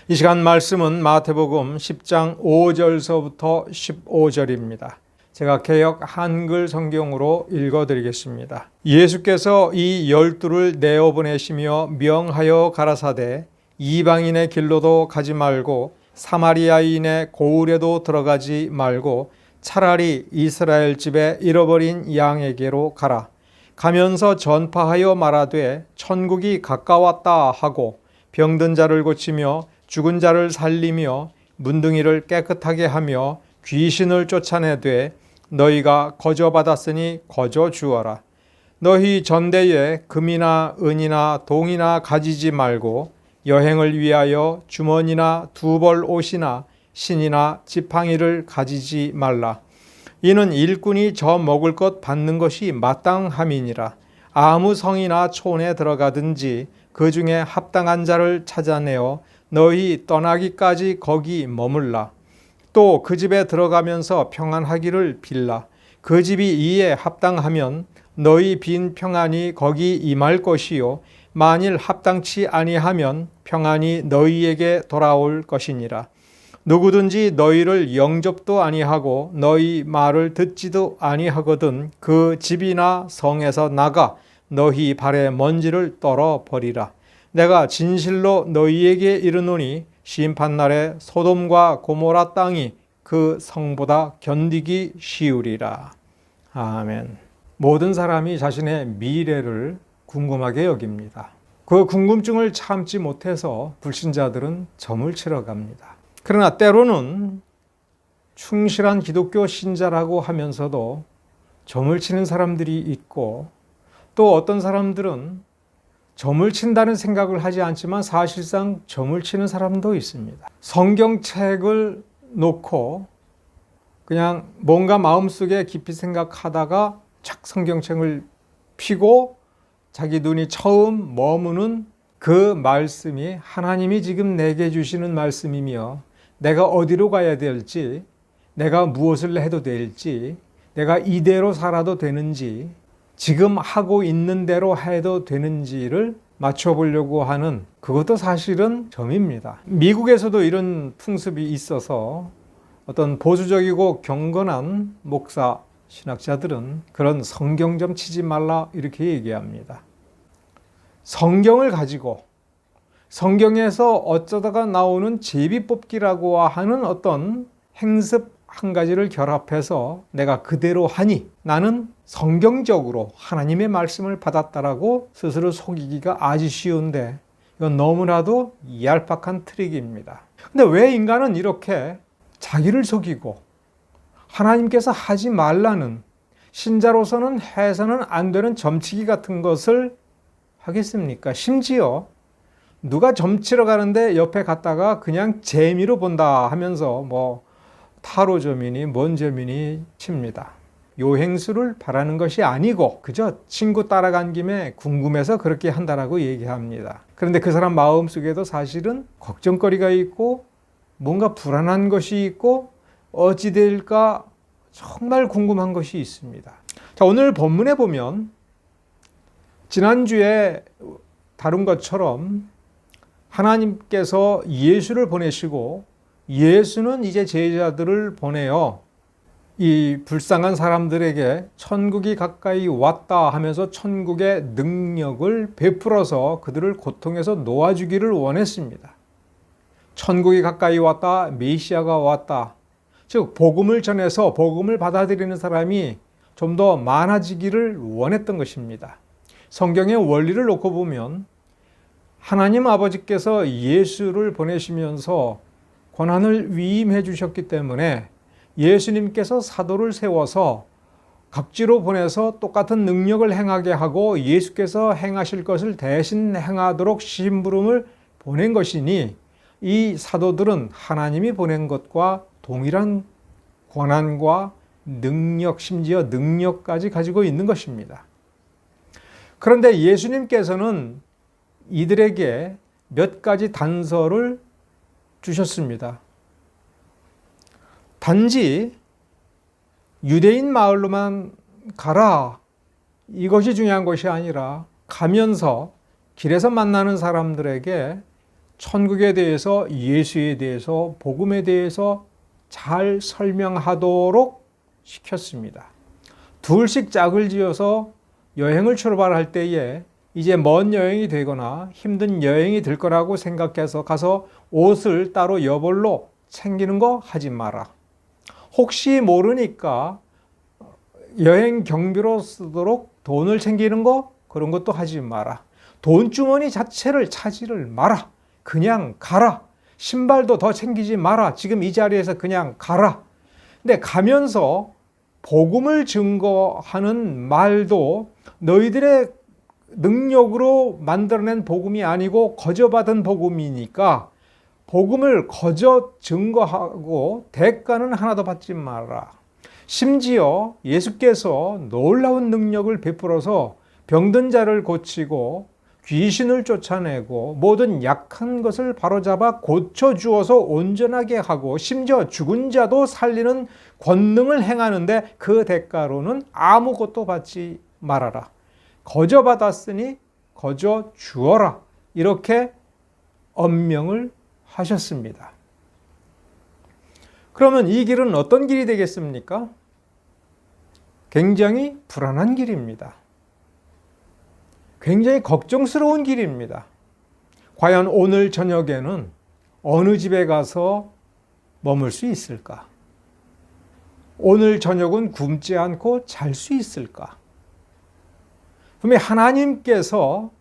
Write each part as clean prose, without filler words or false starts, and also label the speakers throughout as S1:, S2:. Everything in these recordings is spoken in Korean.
S1: 이 시간 말씀은 마태복음 10장 5절서부터 15절입니다. 제가 개역 한글 성경으로 읽어드리겠습니다. 예수께서 이 12를 내어보내시며 명하여 가라사대 이방인의 길로도 가지 말고 사마리아인의 고을에도 들어가지 말고 차라리 이스라엘 집에 잃어버린 양에게로 가라. 가면서 전파하여 말하되 천국이 가까웠다 하고 병든 자를 고치며 죽은 자를 살리며 문둥이를 깨끗하게 하며 귀신을 쫓아내되 너희가 거저 받았으니 거저 주어라. 너희 전대에 금이나 은이나 동이나 가지지 말고 여행을 위하여 주머니나 두벌 옷이나 신이나 지팡이를 가지지 말라. 이는 일꾼이 저 먹을 것 받는 것이 마땅함이니라. 아무 성이나 촌에 들어가든지 그 중에 합당한 자를 찾아내어 너희 떠나기까지 거기 머물라. 또 그 집에 들어가면서 평안하기를 빌라. 그 집이 이에 합당하면 너희 빈 평안이 거기 임할 것이요 만일 합당치 아니하면 평안이 너희에게 돌아올 것이니라. 누구든지 너희를 영접도 아니하고 너희 말을 듣지도 아니하거든 그 집이나 성에서 나가 너희 발에 먼지를 떨어 버리라. 내가 진실로 너희에게 이르노니 심판날에 소돔과 고모라 땅이 그 성보다 견디기 쉬우리라. 아멘. 모든 사람이 자신의 미래를 궁금하게 여깁니다. 그 궁금증을 참지 못해서 불신자들은 점을 치러 갑니다. 그러나 때로는 충실한 기독교 신자라고 하면서도 점을 치는 사람들이 있고 또 어떤 사람들은 점을 친다는 생각을 하지 않지만 사실상 점을 치는 사람도 있습니다. 성경책을 놓고 그냥 뭔가 마음속에 깊이 생각하다가 착 성경책을 펴고 자기 눈이 처음 머무는 그 말씀이 하나님이 지금 내게 주시는 말씀이며 내가 어디로 가야 될지, 내가 무엇을 해도 될지, 내가 이대로 살아도 되는지, 지금 하고 있는 대로 해도 되는지를 맞춰보려고 하는 그것도 사실은 점입니다. 미국에서도 이런 풍습이 있어서 어떤 보수적이고 경건한 목사, 신학자들은 그런 성경점 치지 말라 이렇게 얘기합니다. 성경을 가지고 성경에서 어쩌다가 나오는 제비뽑기라고 하는 어떤 행습 한 가지를 결합해서 내가 그대로 하니 나는 성경적으로 하나님의 말씀을 받았다라고 스스로 속이기가 아주 쉬운데 이건 너무나도 얄팍한 트릭입니다. 근데 왜 인간은 이렇게 자기를 속이고 하나님께서 하지 말라는 신자로서는 해서는 안 되는 점치기 같은 것을 하겠습니까? 심지어 누가 점치러 가는데 옆에 갔다가 그냥 재미로 본다 하면서 뭐 타로점이니 뭔 점이니 칩니다. 요행수를 바라는 것이 아니고 그저 친구 따라간 김에 궁금해서 그렇게 한다라고 얘기합니다. 그런데 그 사람 마음속에도 사실은 걱정거리가 있고 뭔가 불안한 것이 있고 어찌 될까 정말 궁금한 것이 있습니다. 자, 오늘 본문에 보면 지난주에 다룬 것처럼 하나님께서 예수를 보내시고 예수는 이제 제자들을 보내어 이 불쌍한 사람들에게 천국이 가까이 왔다 하면서 천국의 능력을 베풀어서 그들을 고통에서 놓아주기를 원했습니다. 천국이 가까이 왔다, 메시아가 왔다. 즉 복음을 전해서 복음을 받아들이는 사람이 좀 더 많아지기를 원했던 것입니다. 성경의 원리를 놓고 보면 하나님 아버지께서 예수를 보내시면서 고난을 위임해 주셨기 때문에 예수님께서 사도를 세워서 각지로 보내서 똑같은 능력을 행하게 하고 예수께서 행하실 것을 대신 행하도록 심부름을 보낸 것이니 이 사도들은 하나님이 보낸 것과 동일한 권한과 능력, 심지어 능력까지 가지고 있는 것입니다. 그런데 예수님께서는 이들에게 몇 가지 단서를 주셨습니다. 단지 유대인 마을로만 가라 이것이 중요한 것이 아니라 가면서 길에서 만나는 사람들에게 천국에 대해서, 예수에 대해서, 복음에 대해서 잘 설명하도록 시켰습니다. 둘씩 짝을 지어서 여행을 출발할 때에 이제 먼 여행이 되거나 힘든 여행이 될 거라고 생각해서 가서 옷을 따로 여벌로 챙기는 거 하지 마라. 혹시 모르니까 여행 경비로 쓰도록 돈을 챙기는 거, 그런 것도 하지 마라. 돈주머니 자체를 차지를 마라. 그냥 가라. 신발도 더 챙기지 마라. 지금 이 자리에서 그냥 가라. 근데 가면서 복음을 증거하는 말도 너희들의 능력으로 만들어낸 복음이 아니고 거저받은 복음이니까 복음을 거저 증거하고 대가는 하나도 받지 마라. 심지어 예수께서 놀라운 능력을 베풀어서 병든 자를 고치고 귀신을 쫓아내고 모든 약한 것을 바로잡아 고쳐주어서 온전하게 하고 심지어 죽은 자도 살리는 권능을 행하는데 그 대가로는 아무것도 받지 말아라. 거저 받았으니 거저 주어라. 이렇게 엄명을 하셨습니다. 그러면 이 길은 어떤 길이 되겠습니까? 굉장히 불안한 길입니다. 굉장히 걱정스러운 길입니다. 과연 오늘 저녁에는 어느 집에 가서 머물 수 있을까? 오늘 저녁은 굶지 않고 잘 수 있을까? 분명히 하나님께서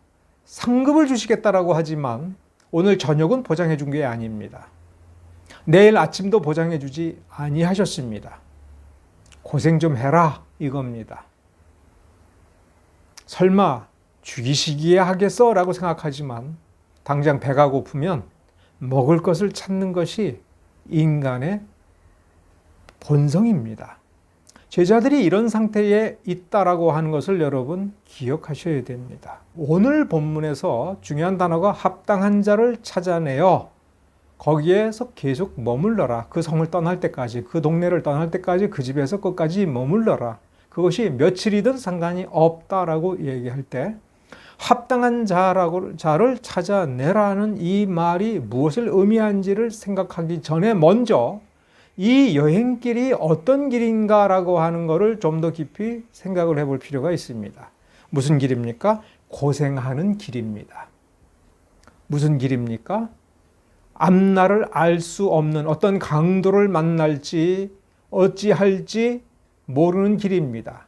S1: 상급을 주시겠다라고 하지만 오늘 저녁은 보장해 준 게 아닙니다. 내일 아침도 보장해 주지 아니하셨습니다. 고생 좀 해라 이겁니다. 설마 죽이시기에 하겠어? 라고 생각하지만 당장 배가 고프면 먹을 것을 찾는 것이 인간의 본성입니다. 제자들이 이런 상태에 있다라고 하는 것을 여러분 기억하셔야 됩니다. 오늘 본문에서 중요한 단어가 합당한 자를 찾아내어 거기에서 계속 머물러라. 그 성을 떠날 때까지, 그 동네를 떠날 때까지 그 집에서 끝까지 머물러라. 그것이 며칠이든 상관이 없다라고 얘기할 때 합당한 자를 찾아내라는 이 말이 무엇을 의미하는지를 생각하기 전에 먼저 이 여행길이 어떤 길인가라고 하는 것을 좀 더 깊이 생각을 해볼 필요가 있습니다. 무슨 길입니까? 고생하는 길입니다. 무슨 길입니까? 앞날을 알 수 없는 어떤 강도를 만날지 어찌할지 모르는 길입니다.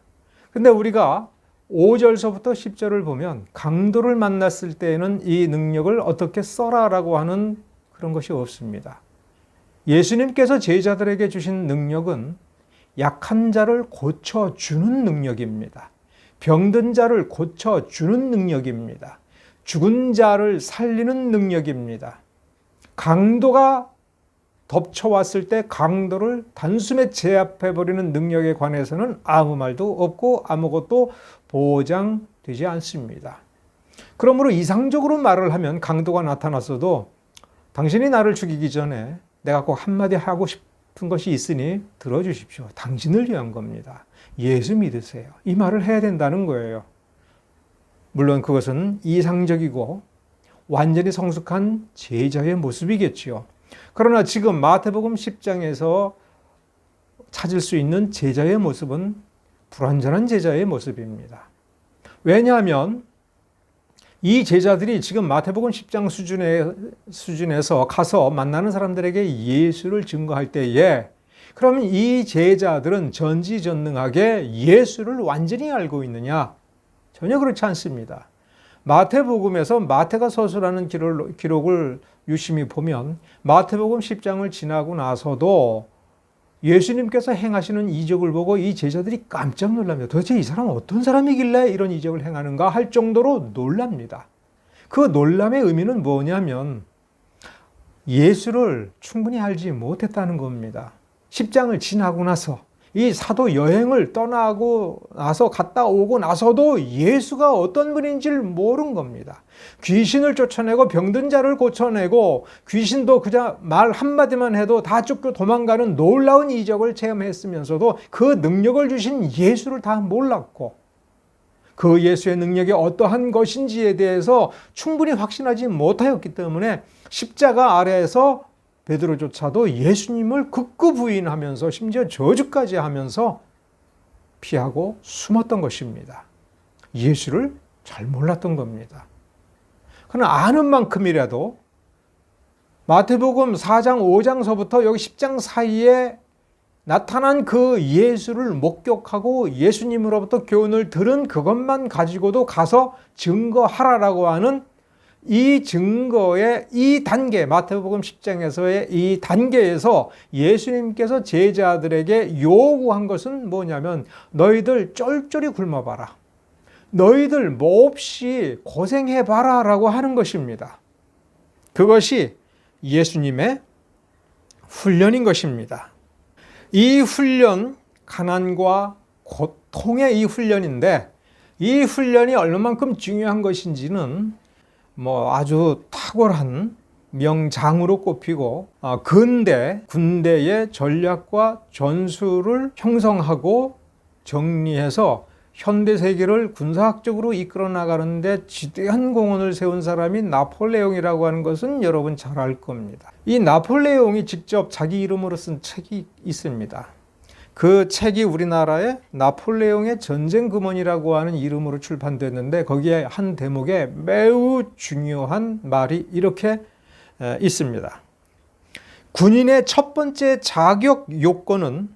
S1: 근데 우리가 5절서부터 10절을 보면 강도를 만났을 때에는 이 능력을 어떻게 써라라고 하는 그런 것이 없습니다. 예수님께서 제자들에게 주신 능력은 약한 자를 고쳐주는 능력입니다. 병든 자를 고쳐주는 능력입니다. 죽은 자를 살리는 능력입니다. 강도가 덮쳐왔을 때 강도를 단숨에 제압해버리는 능력에 관해서는 아무 말도 없고 아무것도 보장되지 않습니다. 그러므로 이상적으로 말을 하면 강도가 나타났어도 당신이 나를 죽이기 전에 내가 꼭 한마디 하고 싶은 것이 있으니 들어주십시오. 당신을 위한 겁니다. 예수 믿으세요. 이 말을 해야 된다는 거예요. 물론 그것은 이상적이고 완전히 성숙한 제자의 모습이겠지요. 그러나 지금 마태복음 10장에서 찾을 수 있는 제자의 모습은 불완전한 제자의 모습입니다. 왜냐하면 이 제자들이 지금 마태복음 10장 수준에서 가서 만나는 사람들에게 예수를 증거할 때에 그러면 이 제자들은 전지전능하게 예수를 완전히 알고 있느냐? 전혀 그렇지 않습니다. 마태복음에서 마태가 서술하는 기록을 유심히 보면 마태복음 10장을 지나고 나서도 예수님께서 행하시는 이적을 보고 이 제자들이 깜짝 놀랍니다. 도대체 이 사람은 어떤 사람이길래 이런 이적을 행하는가 할 정도로 놀랍니다. 그 놀람의 의미는 뭐냐면 예수를 충분히 알지 못했다는 겁니다. 10장을 지나고 나서 이 사도 여행을 떠나고 나서 갔다 오고 나서도 예수가 어떤 분인지를 모른 겁니다. 귀신을 쫓아내고 병든 자를 고쳐내고 귀신도 그냥 말 한마디만 해도 다 쫓겨 도망가는 놀라운 이적을 체험했으면서도 그 능력을 주신 예수를 다 몰랐고 그 예수의 능력이 어떠한 것인지에 대해서 충분히 확신하지 못하였기 때문에 십자가 아래에서 베드로조차도 예수님을 극구 부인하면서 심지어 저주까지 하면서 피하고 숨었던 것입니다. 예수를 잘 몰랐던 겁니다. 그러나 아는 만큼이라도 마태복음 4장 5장서부터 여기 10장 사이에 나타난 그 예수를 목격하고 예수님으로부터 교훈을 들은 그것만 가지고도 가서 증거하라라고 하는 이 증거의 이 단계, 마태복음 10장에서의 이 단계에서 예수님께서 제자들에게 요구한 것은 뭐냐면 너희들 쫄쫄이 굶어봐라. 너희들 몹시 고생해봐라 라고 하는 것입니다. 그것이 예수님의 훈련인 것입니다. 이 훈련, 가난과 고통의 이 훈련인데 이 훈련이 얼마만큼 중요한 것인지는 아주 탁월한 명장으로 꼽히고 근대, 군대의 전략과 전술을 형성하고 정리해서 현대 세계를 군사학적으로 이끌어 나가는데 지대한 공헌을 세운 사람이 나폴레옹이라고 하는 것은 여러분 잘 알 겁니다. 이 나폴레옹이 직접 자기 이름으로 쓴 책이 있습니다. 그 책이 우리나라의 나폴레옹의 전쟁금원이라고 하는 이름으로 출판됐는데 거기에 한 대목에 매우 중요한 말이 이렇게 있습니다. 군인의 첫 번째 자격 요건은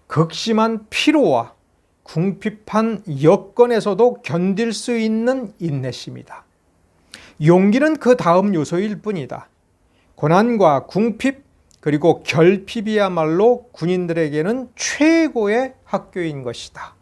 S1: 극심한 피로와 궁핍한 여건에서도 견딜 수 있는 인내심이다. 용기는 그 다음 요소일 뿐이다. 고난과 궁핍 그리고 결핍이야말로 군인들에게는 최고의 학교인 것이다.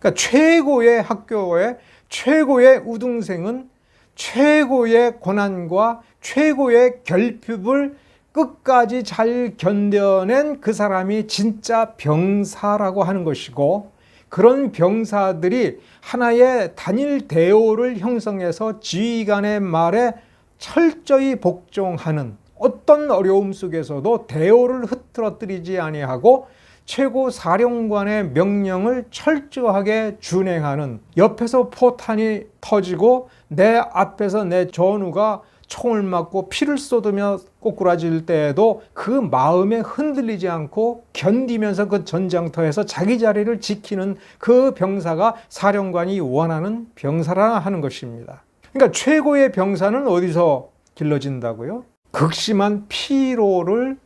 S1: 그러니까 최고의 학교의 최고의 우등생은 최고의 고난과 최고의 결핍을 끝까지 잘 견뎌낸 그 사람이 진짜 병사라고 하는 것이고 그런 병사들이 하나의 단일 대오를 형성해서 지휘관의 말에 철저히 복종하는 어떤 어려움 속에서도 대오를 흐트러뜨리지 아니하고 최고 사령관의 명령을 철저하게 준행하는 옆에서 포탄이 터지고 내 앞에서 내 전우가 총을 맞고 피를 쏟으며 꼬꾸라질 때에도 그 마음에 흔들리지 않고 견디면서 그 전장터에서 자기 자리를 지키는 그 병사가 사령관이 원하는 병사라 하는 것입니다. 그러니까 최고의 병사는 어디서 길러진다고요? 극심한 피로를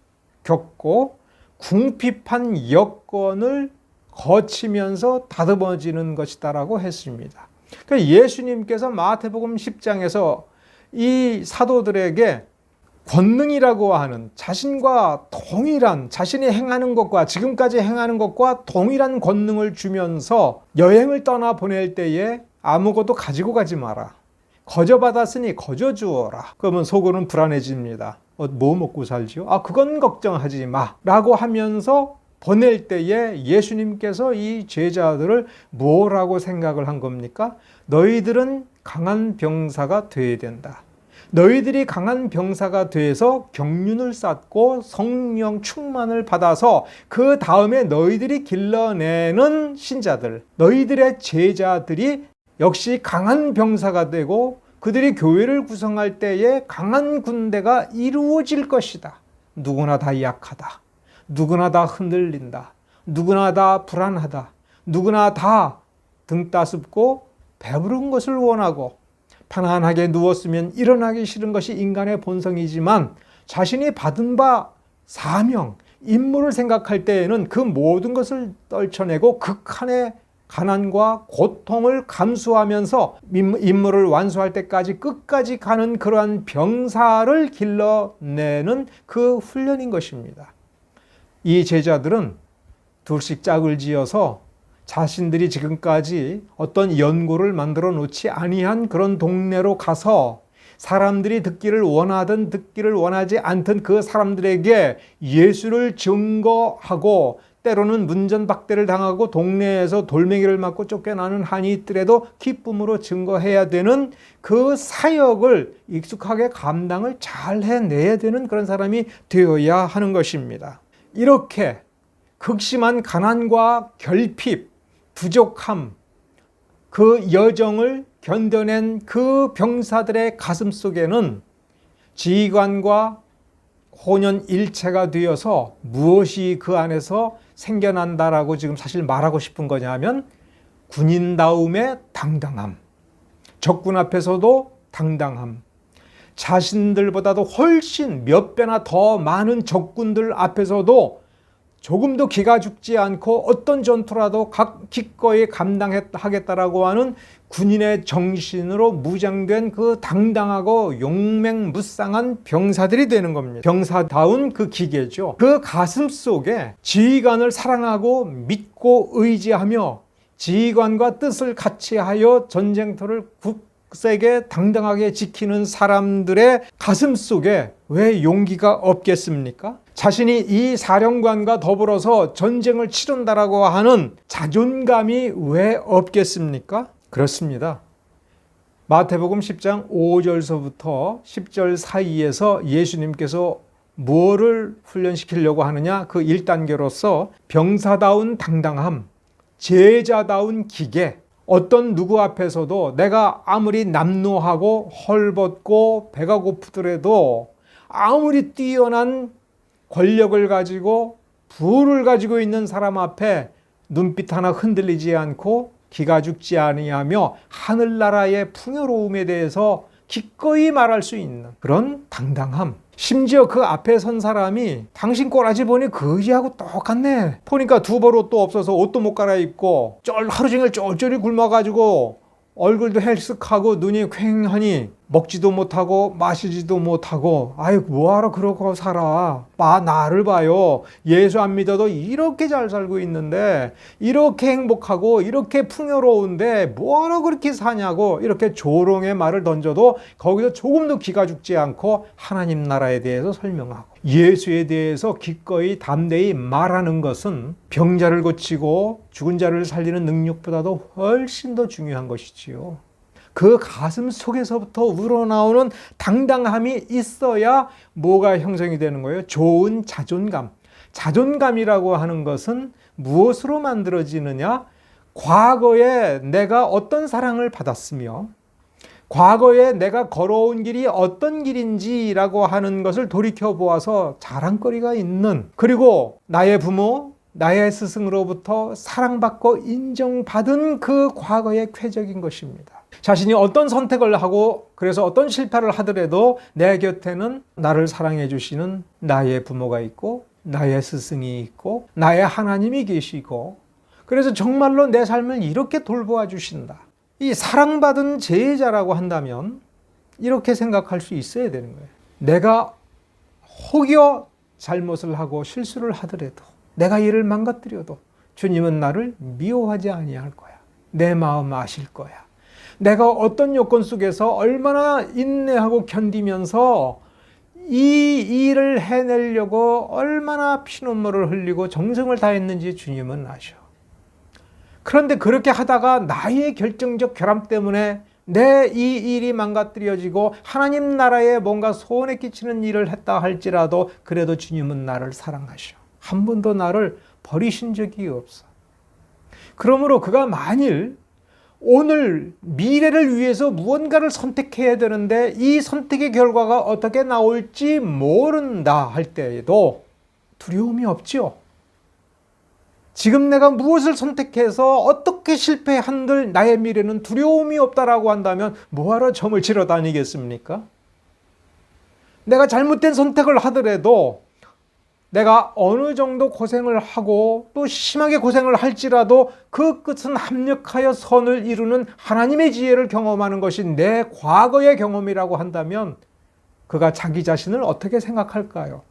S1: 겪고 궁핍한 여건을 거치면서 다듬어지는 것이다라고 했습니다. 그러니까 예수님께서 마태복음 10장에서 이 사도들에게 권능이라고 하는 자신과 동일한 자신이 행하는 것과 지금까지 행하는 것과 동일한 권능을 주면서 여행을 떠나 보낼 때에 아무것도 가지고 가지 마라. 거저 받았으니 거저 주어라. 그러면 속으로는 불안해집니다. 뭐 먹고 살지요? 그건 걱정하지 마. 라고 하면서 보낼 때에 예수님께서 이 제자들을 뭐라고 생각을 한 겁니까? 너희들은 강한 병사가 되어야 된다. 너희들이 강한 병사가 돼서 경륜을 쌓고 성령 충만을 받아서 그 다음에 너희들이 길러내는 신자들, 너희들의 제자들이 역시 강한 병사가 되고 그들이 교회를 구성할 때에 강한 군대가 이루어질 것이다. 누구나 다 약하다. 누구나 다 흔들린다. 누구나 다 불안하다. 누구나 다 등 따숩고 배부른 것을 원하고 편안하게 누웠으면 일어나기 싫은 것이 인간의 본성이지만 자신이 받은 바 사명, 임무를 생각할 때에는 그 모든 것을 떨쳐내고 극한의 가난과 고통을 감수하면서 임무를 완수할 때까지 끝까지 가는 그러한 병사를 길러내는 그 훈련인 것입니다. 이 제자들은 둘씩 짝을 지어서 자신들이 지금까지 어떤 연고를 만들어 놓지 아니한 그런 동네로 가서 사람들이 듣기를 원하든 듣기를 원하지 않든 그 사람들에게 예수를 증거하고 때로는 문전박대를 당하고 동네에서 돌멩이를 맞고 쫓겨나는 한이 있더라도 기쁨으로 증거해야 되는 그 사역을 익숙하게 감당을 잘 해내야 되는 그런 사람이 되어야 하는 것입니다. 이렇게 극심한 가난과 결핍, 부족함, 그 여정을 견뎌낸 그 병사들의 가슴 속에는 지휘관과 혼연일체가 되어서 무엇이 그 안에서 생겨난다라고 지금 사실 말하고 싶은 거냐면 군인다움의 당당함, 적군 앞에서도 당당함, 자신들보다도 훨씬 몇 배나 더 많은 적군들 앞에서도 조금도 기가 죽지 않고 어떤 전투라도 기꺼이 감당하겠다라고 하는 군인의 정신으로 무장된 그 당당하고 용맹무쌍한 병사들이 되는 겁니다. 병사다운 그 기계죠. 그 가슴 속에 지휘관을 사랑하고 믿고 의지하며 지휘관과 뜻을 같이 하여 전쟁터를 굳세게 당당하게 지키는 사람들의 가슴 속에 왜 용기가 없겠습니까? 자신이 이 사령관과 더불어서 전쟁을 치른다라고 하는 자존감이 왜 없겠습니까? 그렇습니다. 마태복음 10장 5절서부터 10절 사이에서 예수님께서 무엇을 훈련시키려고 하느냐? 그 1단계로서 병사다운 당당함, 제자다운 기계, 어떤 누구 앞에서도 내가 아무리 남노하고 헐벗고 배가 고프더라도 아무리 뛰어난 권력을 가지고 부를 가지고 있는 사람 앞에 눈빛 하나 흔들리지 않고 기가 죽지 아니하며 하늘나라의 풍요로움에 대해서 기꺼이 말할 수 있는 그런 당당함. 심지어 그 앞에 선 사람이 당신 꼬라지 보니 거지하고 똑같네. 보니까 두벌 옷도 없어서 옷도 못 갈아입고 하루 종일 쫄쫄이 굶어가지고 얼굴도 헬쓱하고 눈이 퀭하니 먹지도 못하고 마시지도 못하고 아유 뭐하러 그러고 살아. 나를 봐요. 예수 안 믿어도 이렇게 잘 살고 있는데 이렇게 행복하고 이렇게 풍요로운데 뭐하러 그렇게 사냐고 이렇게 조롱의 말을 던져도 거기서 조금도 기가 죽지 않고 하나님 나라에 대해서 설명하고 예수에 대해서 기꺼이 담대히 말하는 것은 병자를 고치고 죽은 자를 살리는 능력보다도 훨씬 더 중요한 것이지요. 그 가슴 속에서부터 우러나오는 당당함이 있어야 뭐가 형성이 되는 거예요? 좋은 자존감. 자존감이라고 하는 것은 무엇으로 만들어지느냐? 과거에 내가 어떤 사랑을 받았으며 과거에 내가 걸어온 길이 어떤 길인지라고 하는 것을 돌이켜보아서 자랑거리가 있는, 그리고 나의 부모, 나의 스승으로부터 사랑받고 인정받은 그 과거의 쾌적인 것입니다. 자신이 어떤 선택을 하고 그래서 어떤 실패를 하더라도 내 곁에는 나를 사랑해 주시는 나의 부모가 있고 나의 스승이 있고 나의 하나님이 계시고 그래서 정말로 내 삶을 이렇게 돌보아 주신다. 이 사랑받은 제자라고 한다면 이렇게 생각할 수 있어야 되는 거예요. 내가 혹여 잘못을 하고 실수를 하더라도 내가 이를 망가뜨려도 주님은 나를 미워하지 아니할 거야. 내 마음 아실 거야. 내가 어떤 요건 속에서 얼마나 인내하고 견디면서 이 일을 해내려고 얼마나 피눈물을 흘리고 정성을 다했는지 주님은 아셔. 그런데 그렇게 하다가 나의 결정적 결함 때문에 내 이 일이 망가뜨려지고 하나님 나라에 뭔가 소원에 끼치는 일을 했다 할지라도 그래도 주님은 나를 사랑하셔. 한 번도 나를 버리신 적이 없어. 그러므로 그가 만일 오늘 미래를 위해서 무언가를 선택해야 되는데 이 선택의 결과가 어떻게 나올지 모른다 할 때에도 두려움이 없죠. 지금 내가 무엇을 선택해서 어떻게 실패한들 나의 미래는 두려움이 없다라고 한다면 뭐하러 점을 치러 다니겠습니까? 내가 잘못된 선택을 하더라도 내가 어느 정도 고생을 하고 또 심하게 고생을 할지라도 그 끝은 합력하여 선을 이루는 하나님의 지혜를 경험하는 것이 내 과거의 경험이라고 한다면 그가 자기 자신을 어떻게 생각할까요?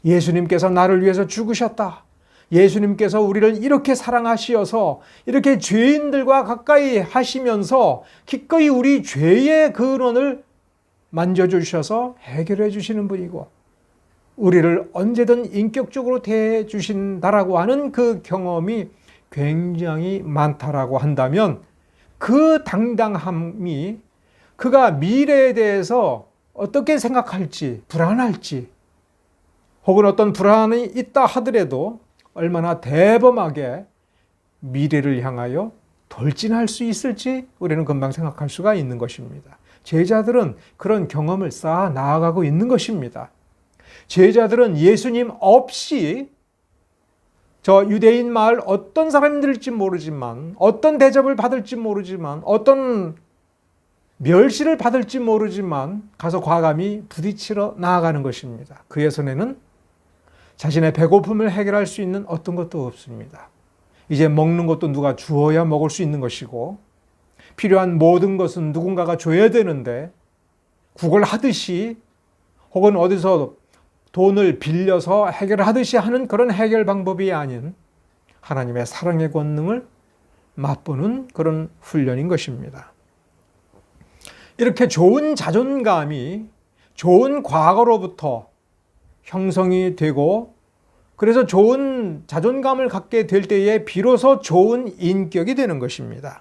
S1: 예수님께서 나를 위해서 죽으셨다. 예수님께서 우리를 이렇게 사랑하시어서 이렇게 죄인들과 가까이 하시면서 기꺼이 우리 죄의 근원을 만져주셔서 해결해 주시는 분이고 우리를 언제든 인격적으로 대해 주신다라고 하는 그 경험이 굉장히 많다라고 한다면 그 당당함이 그가 미래에 대해서 어떻게 생각할지 불안할지 혹은 어떤 불안이 있다 하더라도 얼마나 대범하게 미래를 향하여 돌진할 수 있을지 우리는 금방 생각할 수가 있는 것입니다. 제자들은 그런 경험을 쌓아 나아가고 있는 것입니다. 제자들은 예수님 없이 저 유대인 마을 어떤 사람들일지 모르지만, 어떤 대접을 받을지 모르지만, 어떤 멸시를 받을지 모르지만 가서 과감히 부딪히러 나아가는 것입니다. 그의 손에는 자신의 배고픔을 해결할 수 있는 어떤 것도 없습니다. 이제 먹는 것도 누가 주어야 먹을 수 있는 것이고, 필요한 모든 것은 누군가가 줘야 되는데, 구걸하듯이 혹은 어디서 돈을 빌려서 해결하듯이 하는 그런 해결 방법이 아닌 하나님의 사랑의 권능을 맛보는 그런 훈련인 것입니다. 이렇게 좋은 자존감이 좋은 과거로부터 형성이 되고, 그래서 좋은 자존감을 갖게 될 때에 비로소 좋은 인격이 되는 것입니다.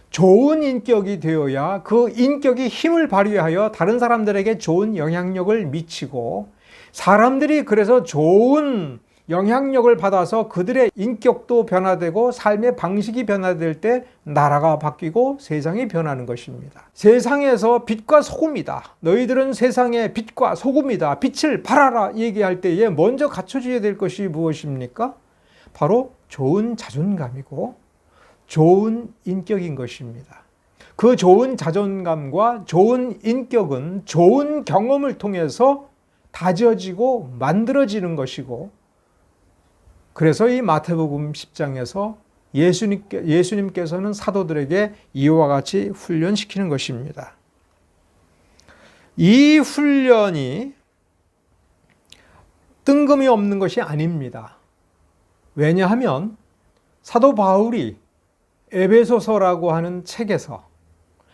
S1: 좋은 인격이 되어야 그 인격이 힘을 발휘하여 다른 사람들에게 좋은 영향력을 미치고, 사람들이 그래서 좋은 영향력을 받아서 그들의 인격도 변화되고 삶의 방식이 변화될 때 나라가 바뀌고 세상이 변하는 것입니다. 세상에서 빛과 소금이다. 너희들은 세상의 빛과 소금이다. 빛을 발하라 얘기할 때에 먼저 갖춰줘야 될 것이 무엇입니까? 바로 좋은 자존감이고 좋은 인격인 것입니다. 그 좋은 자존감과 좋은 인격은 좋은 경험을 통해서 다져지고 만들어지는 것이고, 그래서 이 마태복음 10장에서 예수님께서는 사도들에게 이와 같이 훈련시키는 것입니다. 이 훈련이 뜬금이 없는 것이 아닙니다. 왜냐하면 사도 바울이 에베소서라고 하는 책에서,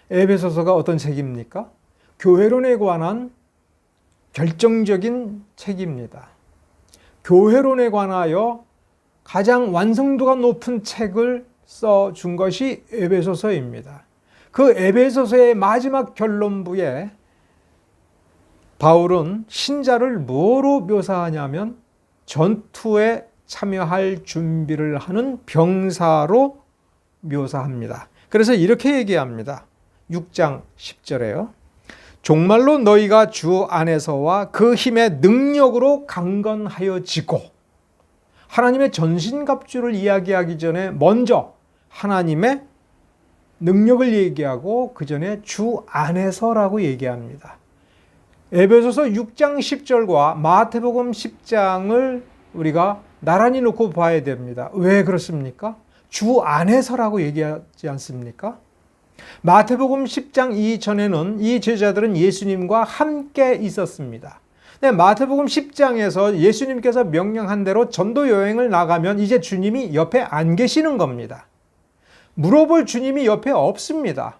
S1: 에베소서가 어떤 책입니까? 교회론에 관한 결정적인 책입니다. 교회론에 관하여 가장 완성도가 높은 책을 써준 것이 에베소서입니다. 그 에베소서의 마지막 결론부에 바울은 신자를 뭐로 묘사하냐면 전투에 참여할 준비를 하는 병사로 묘사합니다. 그래서 이렇게 얘기합니다. 6장 10절에요. 종말로 너희가 주 안에서와 그 힘의 능력으로 강건하여지고, 하나님의 전신갑주를 이야기하기 전에 먼저 하나님의 능력을 얘기하고 그 전에 주 안에서라고 얘기합니다. 에베소서 6장 10절과 마태복음 10장을 우리가 나란히 놓고 봐야 됩니다. 왜 그렇습니까? 주 안에서라고 얘기하지 않습니까? 마태복음 10장 이전에는 이 제자들은 예수님과 함께 있었습니다. 마태복음 10장에서 예수님께서 명령한 대로 전도 여행을 나가면 이제 주님이 옆에 안 계시는 겁니다. 물어볼 주님이 옆에 없습니다.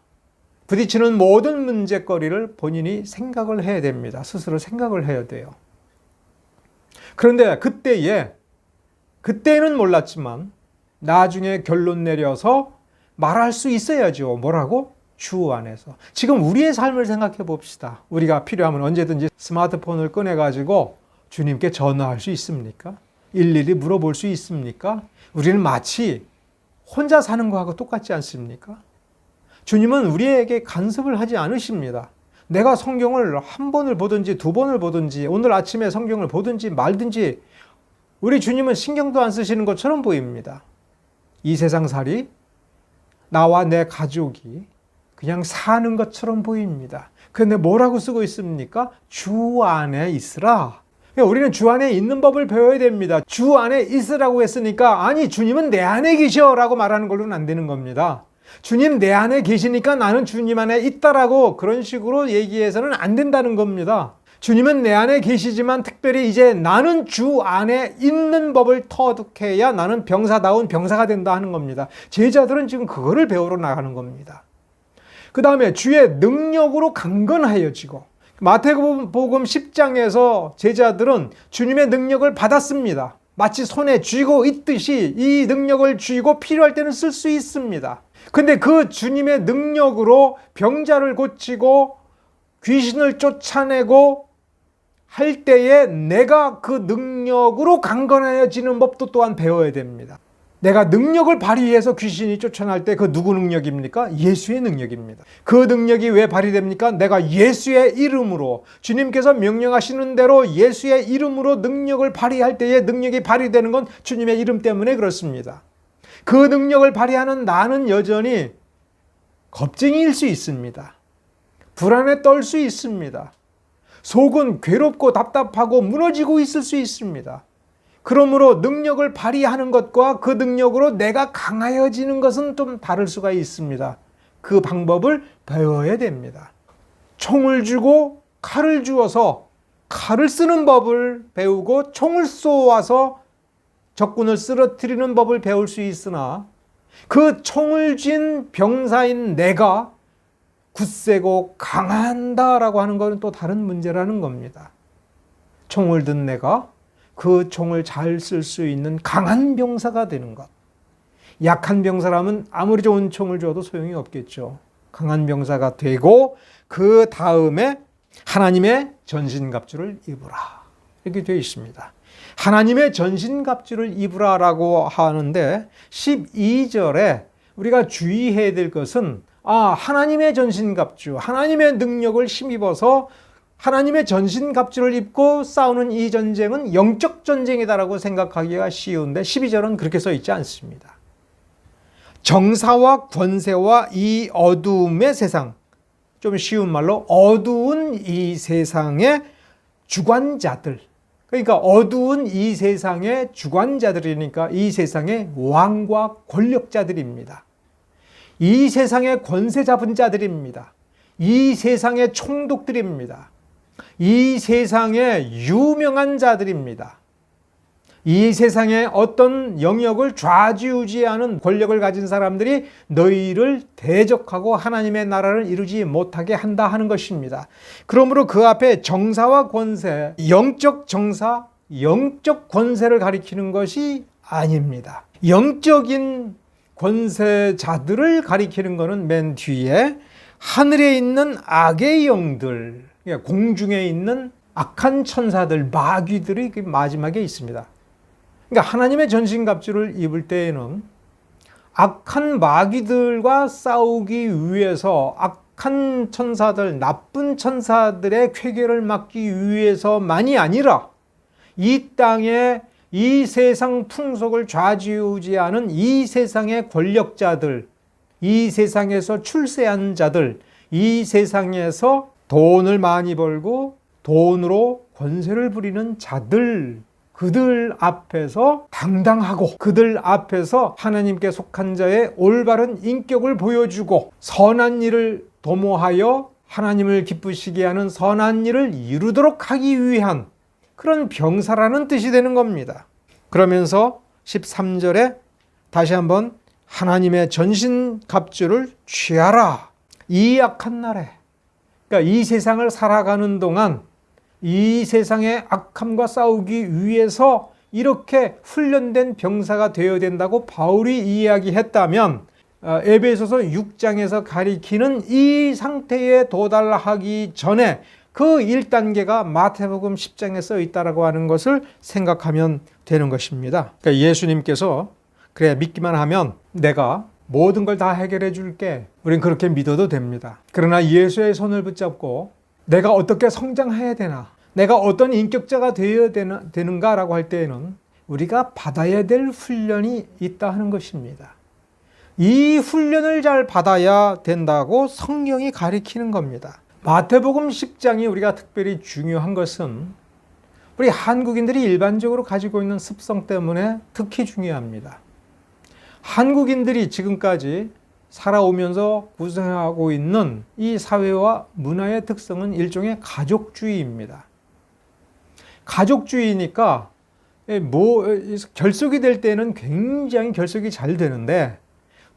S1: 부딪히는 모든 문제거리를 본인이 생각을 해야 됩니다. 스스로 생각을 해야 돼요. 그런데 그때는 몰랐지만 나중에 결론 내려서 말할 수 있어야죠. 뭐라고? 주 안에서. 지금 우리의 삶을 생각해 봅시다. 우리가 필요하면 언제든지 스마트폰을 꺼내가지고 주님께 전화할 수 있습니까? 일일이 물어볼 수 있습니까? 우리는 마치 혼자 사는 거하고 똑같지 않습니까? 주님은 우리에게 간섭을 하지 않으십니다. 내가 성경을 한 번을 보든지 두 번을 보든지 오늘 아침에 성경을 보든지 말든지 우리 주님은 신경도 안 쓰시는 것처럼 보입니다. 이 세상살이 나와 내 가족이 그냥 사는 것처럼 보입니다. 그런데 뭐라고 쓰고 있습니까? 주 안에 있으라. 우리는 주 안에 있는 법을 배워야 됩니다. 주 안에 있으라고 했으니까 아니 주님은 내 안에 계셔라고 말하는 걸로는 안 되는 겁니다. 주님 내 안에 계시니까 나는 주님 안에 있다라고 그런 식으로 얘기해서는 안 된다는 겁니다. 주님은 내 안에 계시지만 특별히 이제 나는 주 안에 있는 법을 터득해야 나는 병사다운 병사가 된다 하는 겁니다. 제자들은 지금 그거를 배우러 나가는 겁니다. 그 다음에 주의 능력으로 강건하여지고, 마태복음 10장에서 제자들은 주님의 능력을 받았습니다. 마치 손에 쥐고 있듯이 이 능력을 쥐고 필요할 때는 쓸 수 있습니다. 근데 그 주님의 능력으로 병자를 고치고 귀신을 쫓아내고 할 때에 내가 그 능력으로 강건해지는 법도 또한 배워야 됩니다. 내가 능력을 발휘해서 귀신이 쫓아날 때 그 누구 능력입니까? 예수의 능력입니다. 그 능력이 왜 발휘됩니까? 내가 예수의 이름으로, 주님께서 명령하시는 대로 예수의 이름으로 능력을 발휘할 때에 능력이 발휘되는 건 주님의 이름 때문에 그렇습니다. 그 능력을 발휘하는 나는 여전히 겁쟁이일 수 있습니다. 불안에 떨 수 있습니다. 속은 괴롭고 답답하고 무너지고 있을 수 있습니다. 그러므로 능력을 발휘하는 것과 그 능력으로 내가 강하여지는 것은 좀 다를 수가 있습니다. 그 방법을 배워야 됩니다. 총을 쥐고 칼을 주어서 칼을 쓰는 법을 배우고 총을 쏘아서 적군을 쓰러뜨리는 법을 배울 수 있으나 그 총을 쥔 병사인 내가 굳세고 강한다라고 하는 것은 또 다른 문제라는 겁니다. 총을 든 내가 그 총을 잘 쓸 수 있는 강한 병사가 되는 것. 약한 병사라면 아무리 좋은 총을 줘도 소용이 없겠죠. 강한 병사가 되고 그 다음에 하나님의 전신갑주를 입으라. 이렇게 되어 있습니다. 하나님의 전신갑주를 입으라라고 하는데 12절에 우리가 주의해야 될 것은 하나님의 전신갑주, 하나님의 능력을 힘입어서 하나님의 전신갑주를 입고 싸우는 이 전쟁은 영적 전쟁이다라고 생각하기가 쉬운데 12절은 그렇게 써 있지 않습니다. 정사와 권세와 이 어두움의 세상, 좀 쉬운 말로 어두운 이 세상의 주관자들, 그러니까 어두운 이 세상의 주관자들이니까 이 세상의 왕과 권력자들입니다. 이 세상의 권세 잡은 자들입니다. 이 세상의 총독들입니다. 이 세상의 유명한 자들입니다. 이 세상의 어떤 영역을 좌지우지하는 권력을 가진 사람들이 너희를 대적하고 하나님의 나라를 이루지 못하게 한다 하는 것입니다. 그러므로 그 앞에 정사와 권세, 영적 정사, 영적 권세를 가리키는 것이 아닙니다. 영적인 권세자들을 가리키는 것은 맨 뒤에 하늘에 있는 악의 영들, 공중에 있는 악한 천사들, 마귀들이 마지막에 있습니다. 그러니까 하나님의 전신갑주를 입을 때에는 악한 마귀들과 싸우기 위해서 악한 천사들, 나쁜 천사들의 쾌계를 막기 위해서만이 아니라 이 땅에 이 세상 풍속을 좌지우지하는 이 세상의 권력자들, 이 세상에서 출세한 자들, 이 세상에서 돈을 많이 벌고 돈으로 권세를 부리는 자들, 그들 앞에서 당당하고 그들 앞에서 하나님께 속한 자의 올바른 인격을 보여주고 선한 일을 도모하여 하나님을 기쁘시게 하는 선한 일을 이루도록 하기 위한 그런 병사라는 뜻이 되는 겁니다. 그러면서 13절에 다시 한번 하나님의 전신갑주를 취하라. 이 악한 날에, 그러니까 이 세상을 살아가는 동안 이 세상의 악함과 싸우기 위해서 이렇게 훈련된 병사가 되어야 된다고 바울이 이야기했다면 에베소서 6장에서 가리키는 이 상태에 도달하기 전에 그 1단계가 마태복음 10장에 써 있다고 하는 것을 생각하면 되는 것입니다. 그러니까 예수님께서 그래 믿기만 하면 내가 모든 걸 다 해결해 줄게. 우린 그렇게 믿어도 됩니다. 그러나 예수의 손을 붙잡고 내가 어떻게 성장해야 되나, 내가 어떤 인격자가 되어야 되는가라고 할 때에는 우리가 받아야 될 훈련이 있다 하는 것입니다. 이 훈련을 잘 받아야 된다고 성경이 가리키는 겁니다. 마태복음 10장이 우리가 특별히 중요한 것은 우리 한국인들이 일반적으로 가지고 있는 습성 때문에 특히 중요합니다. 한국인들이 지금까지 살아오면서 구성하고 있는 이 사회와 문화의 특성은 일종의 가족주의입니다. 가족주의니까 결속이 될 때는 굉장히 결속이 잘 되는데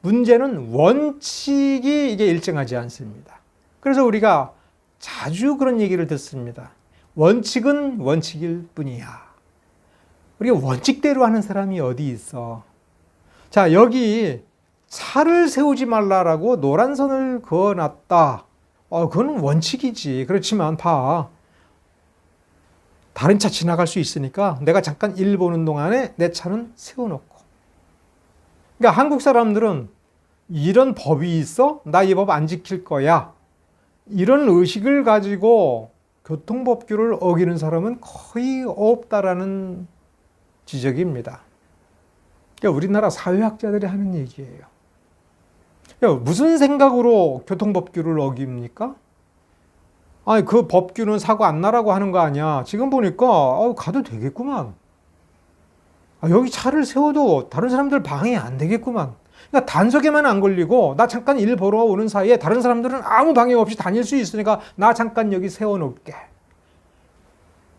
S1: 문제는 원칙이 이게 일정하지 않습니다. 그래서 우리가 자주 그런 얘기를 듣습니다. 원칙은 원칙일 뿐이야. 우리가 원칙대로 하는 사람이 어디 있어? 자, 여기 차를 세우지 말라라고 노란 선을 그어놨다. 그건 원칙이지. 그렇지만 봐. 다른 차 지나갈 수 있으니까 내가 잠깐 일 보는 동안에 내 차는 세워놓고 그러니까 한국 사람들은 이런 법이 있어? 나 이 법 안 지킬 거야. 이런 의식을 가지고 교통법규를 어기는 사람은 거의 없다라는 지적입니다. 그러니까 우리나라 사회학자들이 하는 얘기예요. 그러니까 무슨 생각으로 교통법규를 어깁니까? 아니, 그 법규는 사고 안 나라고 하는 거 아니야. 지금 보니까 가도 되겠구만. 여기 차를 세워도 다른 사람들 방해 안 되겠구만. 그러니까 단속에만 안 걸리고 나 잠깐 일 보러 오는 사이에 다른 사람들은 아무 방해 없이 다닐 수 있으니까 나 잠깐 여기 세워놓을게.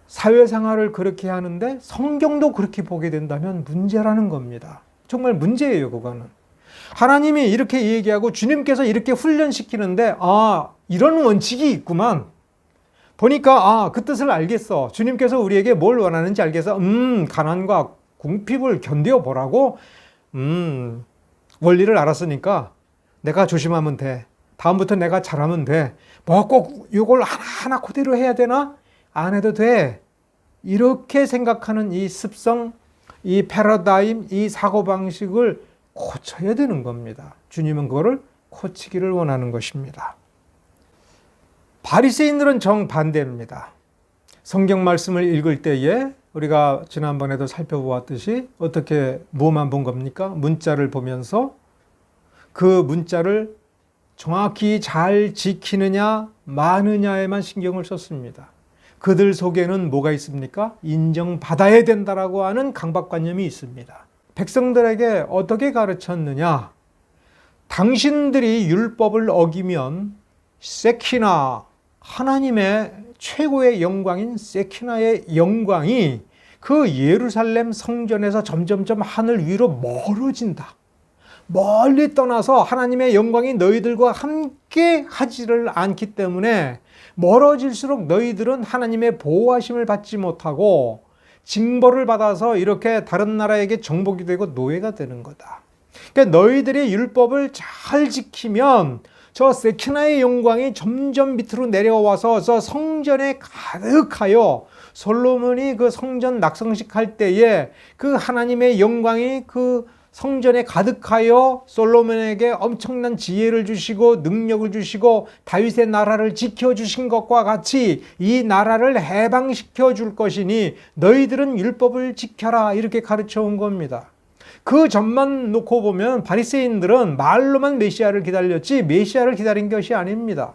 S1: 사회생활을 그렇게 하는데 성경도 그렇게 보게 된다면 문제라는 겁니다. 정말 문제예요, 그거는. 하나님이 이렇게 얘기하고 주님께서 이렇게 훈련시키는데 이런 원칙이 있구만. 보니까 그 뜻을 알겠어. 주님께서 우리에게 뭘 원하는지 알겠어. 가난과 궁핍을 견뎌보라고. 원리를 알았으니까 내가 조심하면 돼. 다음부터 내가 잘하면 돼. 뭐 꼭 이걸 하나하나 그대로 해야 되나? 안 해도 돼. 이렇게 생각하는 이 습성, 이 패러다임, 이 사고방식을 고쳐야 되는 겁니다. 주님은 그거를 고치기를 원하는 것입니다. 바리새인들은 정반대입니다. 성경 말씀을 읽을 때에 우리가 지난번에도 살펴보았듯이 어떻게 뭐만 본 겁니까? 문자를 보면서 그 문자를 정확히 잘 지키느냐 마느냐에만 신경을 썼습니다. 그들 속에는 뭐가 있습니까? 인정받아야 된다라고 하는 강박관념이 있습니다. 백성들에게 어떻게 가르쳤느냐? 당신들이 율법을 어기면 세키나, 하나님의 최고의 영광인 세키나의 영광이 그 예루살렘 성전에서 점점점 하늘 위로 멀어진다. 멀리 떠나서 하나님의 영광이 너희들과 함께 하지를 않기 때문에 멀어질수록 너희들은 하나님의 보호하심을 받지 못하고 징벌을 받아서 이렇게 다른 나라에게 정복이 되고 노예가 되는 거다. 그러니까 너희들이 율법을 잘 지키면 저 세키나의 영광이 점점 밑으로 내려와서 저 성전에 가득하여 솔로몬이 그 성전 낙성식 할 때에 그 하나님의 영광이 그 성전에 가득하여 솔로몬에게 엄청난 지혜를 주시고 능력을 주시고 다윗의 나라를 지켜주신 것과 같이 이 나라를 해방시켜 줄 것이니 너희들은 율법을 지켜라, 이렇게 가르쳐 온 겁니다. 그 점만 놓고 보면 바리새인들은 말로만 메시아를 기다렸지 메시아를 기다린 것이 아닙니다.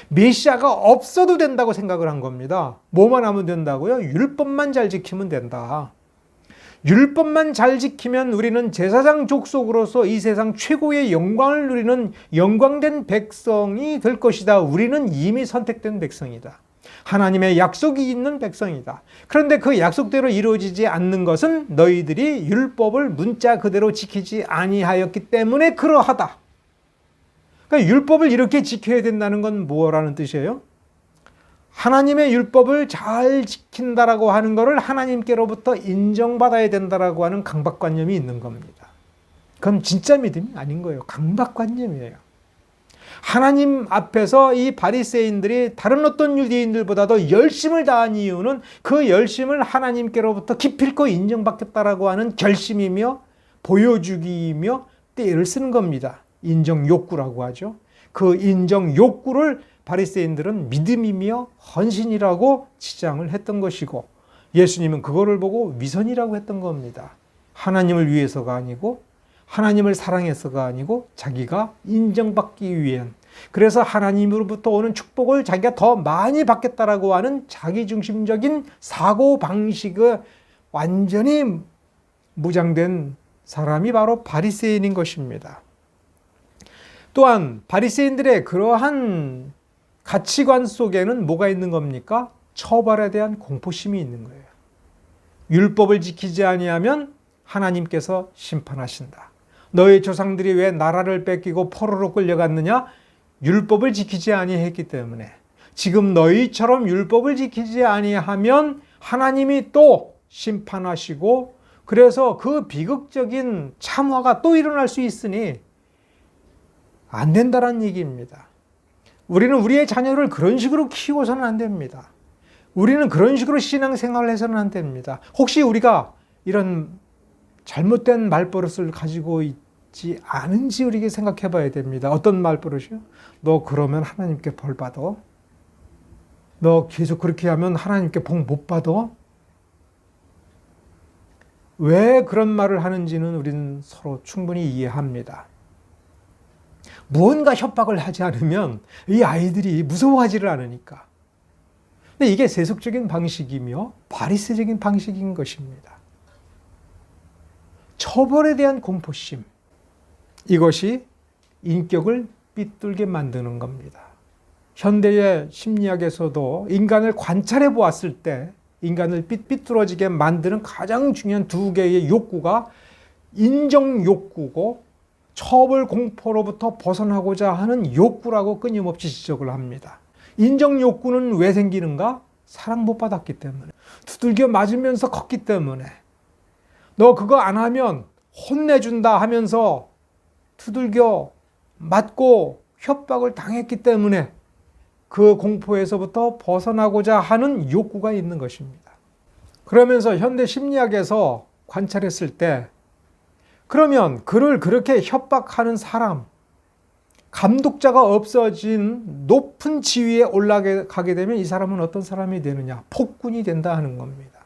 S1: 메시아가 없어도 된다고 생각을 한 겁니다. 뭐만 하면 된다고요? 율법만 잘 지키면 된다. 율법만 잘 지키면 우리는 제사장 족속으로서 이 세상 최고의 영광을 누리는 영광된 백성이 될 것이다. 우리는 이미 선택된 백성이다. 하나님의 약속이 있는 백성이다. 그런데 그 약속대로 이루어지지 않는 것은 너희들이 율법을 문자 그대로 지키지 아니하였기 때문에 그러하다. 그러니까 율법을 이렇게 지켜야 된다는 건 뭐라는 뜻이에요? 하나님의 율법을 잘 지킨다라고 하는 것을 하나님께로부터 인정받아야 된다라고 하는 강박관념이 있는 겁니다. 그건 진짜 믿음이 아닌 거예요. 강박관념이에요. 하나님 앞에서 이 바리새인들이 다른 어떤 유대인들보다도 열심을 다한 이유는 그 열심을 하나님께로부터 기필코 인정받겠다라고 하는 결심이며 보여주기이며 때를 쓰는 겁니다. 인정 욕구라고 하죠. 그 인정 욕구를 바리새인들은 믿음이며 헌신이라고 치장을 했던 것이고 예수님은 그거를 보고 위선이라고 했던 겁니다. 하나님을 위해서가 아니고 하나님을 사랑해서가 아니고 자기가 인정받기 위한, 그래서 하나님으로부터 오는 축복을 자기가 더 많이 받겠다라고 하는 자기중심적인 사고방식을 완전히 무장된 사람이 바로 바리새인인 것입니다. 또한 바리새인들의 그러한 가치관 속에는 뭐가 있는 겁니까? 처벌에 대한 공포심이 있는 거예요. 율법을 지키지 아니하면 하나님께서 심판하신다. 너희 조상들이 왜 나라를 뺏기고 포로로 끌려갔느냐? 율법을 지키지 아니했기 때문에. 지금 너희처럼 율법을 지키지 아니하면 하나님이 또 심판하시고 그래서 그 비극적인 참화가 또 일어날 수 있으니 안 된다는 얘기입니다. 우리는 우리의 자녀를 그런 식으로 키워서는 안 됩니다. 우리는 그런 식으로 신앙생활을 해서는 안 됩니다. 혹시 우리가 이런 잘못된 말버릇을 가지고 있지 않은지 우리에게 생각해 봐야 됩니다. 어떤 말버릇이요? 너 그러면 하나님께 벌 받아? 너 계속 그렇게 하면 하나님께 복 못 받아? 왜 그런 말을 하는지는 우리는 서로 충분히 이해합니다. 무언가 협박을 하지 않으면 이 아이들이 무서워하지를 않으니까. 근데 이게 세속적인 방식이며 바리새적인 방식인 것입니다. 처벌에 대한 공포심, 이것이 인격을 삐뚤게 만드는 겁니다. 현대의 심리학에서도 인간을 관찰해 보았을 때 인간을 삐뚤어지게 만드는 가장 중요한 두 개의 욕구가 인정 욕구고 처벌 공포로부터 벗어나고자 하는 욕구라고 끊임없이 지적을 합니다. 인정 욕구는 왜 생기는가? 사랑 못 받았기 때문에, 두들겨 맞으면서 컸기 때문에, 너 그거 안 하면 혼내준다 하면서 두들겨 맞고 협박을 당했기 때문에 그 공포에서부터 벗어나고자 하는 욕구가 있는 것입니다. 그러면서 현대 심리학에서 관찰했을 때, 그러면 그를 그렇게 협박하는 사람, 감독자가 없어진 높은 지위에 올라가게 되면 이 사람은 어떤 사람이 되느냐? 폭군이 된다 하는 겁니다.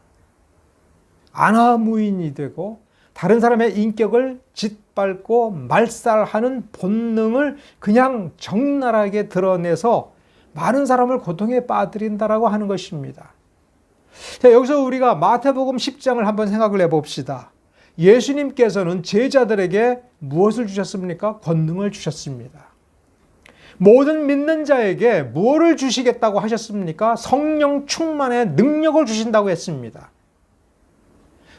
S1: 안하무인이 되고 다른 사람의 인격을 짓밟고 말살하는 본능을 그냥 적나라하게 드러내서 많은 사람을 고통에 빠뜨린다라고 하는 것입니다. 자, 여기서 우리가 마태복음 10장을 한번 생각을 해봅시다. 예수님께서는 제자들에게 무엇을 주셨습니까? 권능을 주셨습니다. 모든 믿는 자에게 무엇을 주시겠다고 하셨습니까? 성령 충만의 능력을 주신다고 했습니다.